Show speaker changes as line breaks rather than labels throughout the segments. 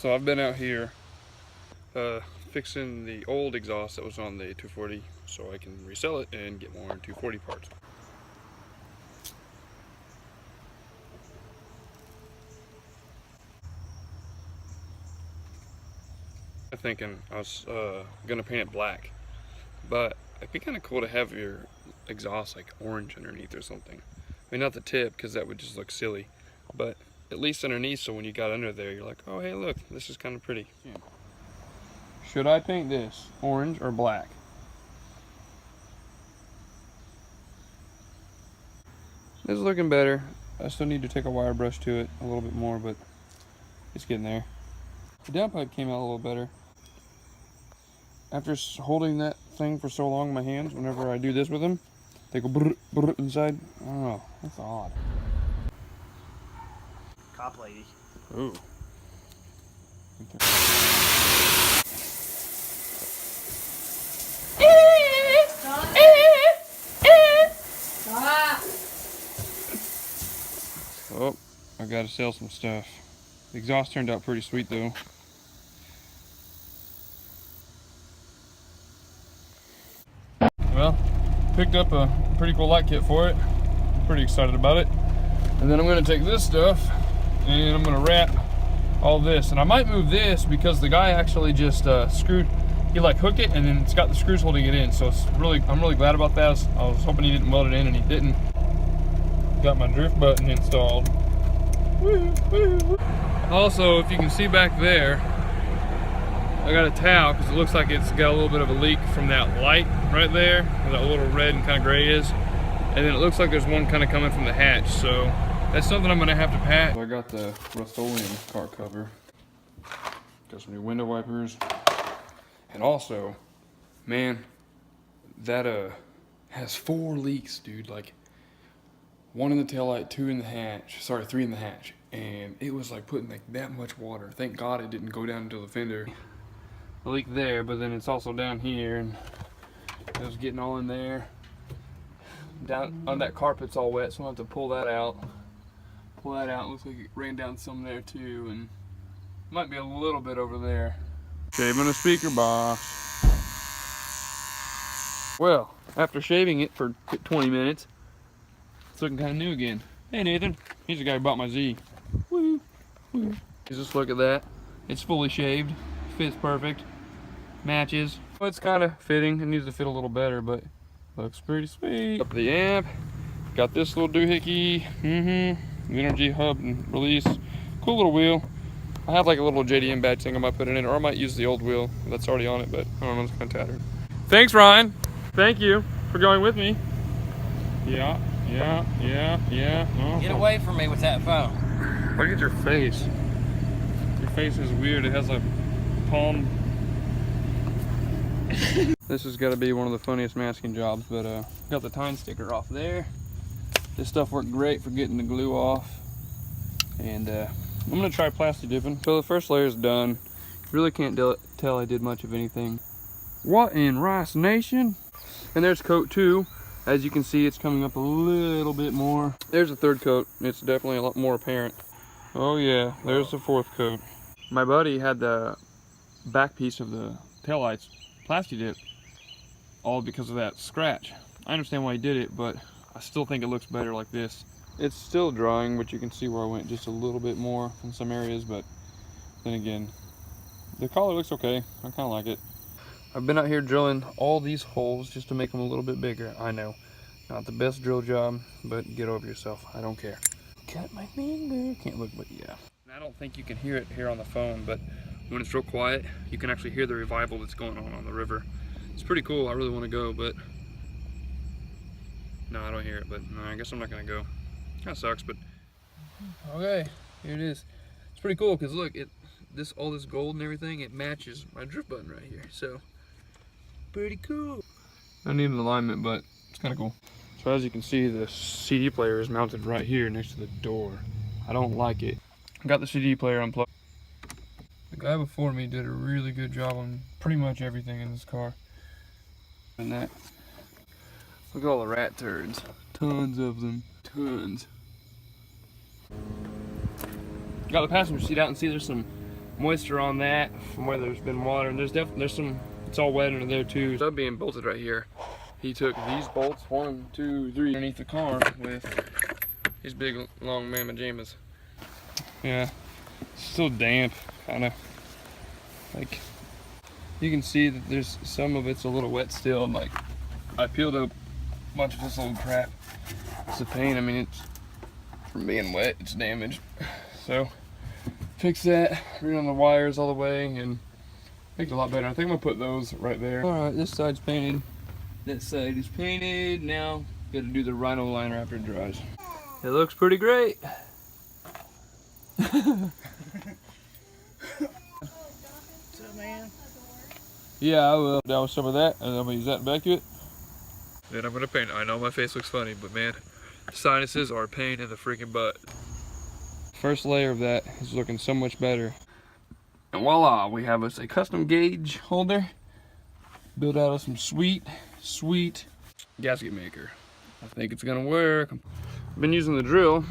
So I've been out here fixing the old exhaust that was on the 240 so I can resell it and get more 240 parts. I'm thinking I was gonna paint it black, but it'd be kind of cool to have your exhaust like orange underneath or something. I mean, not the tip, because that would just look silly, but at least underneath, so when you got under there, you're like, oh hey look, this is kind of pretty. Yeah. Should I paint this orange or black? This is looking better. I still need to take a wire brush to it a little bit more, but it's getting there. The downpipe came out a little better. After holding that thing for so long in my hands, whenever I do this with them, they go brr, brr inside. I don't know, that's odd.
Cop lady.
Ooh. Oh, I gotta sell some stuff. The exhaust turned out pretty sweet though. Well, picked up a pretty cool light kit for it. I'm pretty excited about it. And then I'm gonna take this stuff and I'm gonna wrap all this. And I might move this because the guy actually just screwed, he like hooked it and then it's got the screws holding it in. So it's I'm really glad about that. I was hoping he didn't weld it in and he didn't. Got my drift button installed. Woo, woo. Also, if you can see back there, I got a towel because it looks like it's got a little bit of a leak from that light right there, where that little red and kind of gray is. And then it looks like there's one kind of coming from the hatch, so that's something I'm gonna have to patch. So I got the Rust-Oleum car cover. Got some new window wipers. And also, man, that has 4 leaks, dude. Like 1 in the taillight, 2 in the hatch, sorry, 3 in the hatch. And it was like putting like that much water. Thank God it didn't go down into the fender. A leak there, but then it's also down here, and it was getting all in there. Down on that carpet's all wet, so I'll have to pull that out. Pull that out. Looks like it rained down some there too, and might be a little bit over there. Shaving a speaker box. Well, after shaving it for 20 minutes, it's looking kind of new again. Hey Nathan, he's the guy who bought my Z. Woo, woo. Just look at that. It's fully shaved, fits perfect, matches. Well, it's kind of fitting. It needs to fit a little better, but looks pretty sweet. Up the amp, got this little doohickey. Energy hub and release. Cool little wheel. I have like a little JDM badge thing I might put it in, or I might use the old wheel that's already on it, but I don't know, it's kind of tattered. Thanks, Ryan. Thank you for going with me. Yeah.
Get away from me with that phone.
Look at your face. Your face is weird. It has a palm. This has got to be one of the funniest masking jobs, but got the tine sticker off there. This stuff worked great for getting the glue off. And I'm going to try plastic dipping. So the first layer is done. Really can't tell I did much of anything. What in Rice Nation? And there's coat 2. As you can see, it's coming up a little bit more. There's a 3rd coat. It's definitely a lot more apparent. Oh yeah, there's the 4th coat. My buddy had the back piece of the taillights plastic dip, all because of that scratch. I understand why he did it, but I still think it looks better like this. It's still drying, but you can see where I went just a little bit more in some areas, but then again, the color looks okay. I kind of like it. I've been out here drilling all these holes just to make them a little bit bigger. I know, not the best drill job, but get over yourself. I don't care. Cut my finger. Can't look, but yeah. I don't think you can hear it here on the phone, but when it's real quiet, you can actually hear the revival that's going on the river. It's pretty cool. I really want to go, but no, I don't hear it. But no, I guess I'm not gonna go. Kind of sucks, but okay, here it is. It's pretty cool because look, all this gold and everything, it matches my drift button right here. So pretty cool. I need an alignment, but it's kind of cool. So as you can see, the CD player is mounted right here next to the door. I don't like it. I got the CD player unplugged. The guy before me did a really good job on pretty much everything in this car. And that, look at all the rat turds. Tons of them, tons. Got the passenger seat out and see there's some moisture on that from where there's been water, and there's some, it's all wet under there too. Sub being bolted right here. He took these bolts, 1, 2, 3, underneath the car with these big long mamma jammas. Yeah, it's still damp, kind of. Like, you can see that there's some of it's a little wet still. And like, I peeled up a bunch of this old crap. It's the paint. I mean, it's from being wet, it's damaged. So, fix that, rerun the wires all the way, and make it a lot better. I think I'm gonna put those right there. All right, this side's painted. That side is painted. Now, gotta do the rhino liner after it dries. It looks pretty great. Yeah, I will. Down with some of that, and I'm gonna use that back to it. Then I'm gonna paint it. I know my face looks funny, but man, sinuses are a pain in the freaking butt. First layer of that is looking so much better. And voila, we have us a custom gauge holder built out of some sweet gasket maker. I think it's gonna work. I've been using the drill,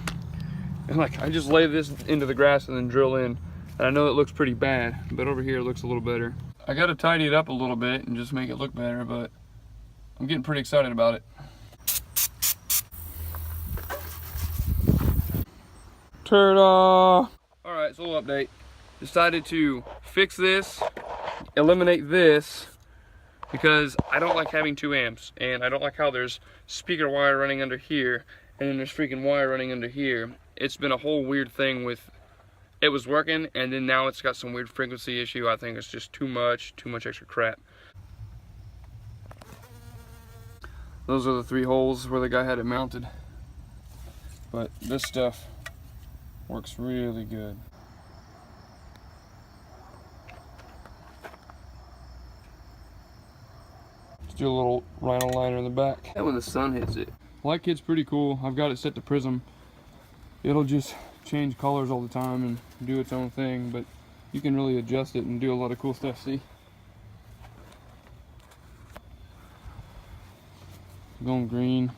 and like I just lay this into the grass and then drill in. And I know it looks pretty bad, but over here it looks a little better. I gotta tidy it up a little bit and just make it look better, but I'm getting pretty excited about it. Ta-da! Alright, so a little update. Decided to fix this, eliminate this, because I don't like having 2 amps, and I don't like how there's speaker wire running under here, and then there's freaking wire running under here. It's been a whole weird thing with, it was working, and then now it's got some weird frequency issue. I think it's just too much extra crap. Those are the 3 holes where the guy had it mounted. But this stuff works really good. Let's do a little rhino liner in the back. And when the sun hits it. Light kit's pretty cool. I've got it set to prism. It'll just change colors all the time and do its own thing, but you can really adjust it and do a lot of cool stuff. See? Going green.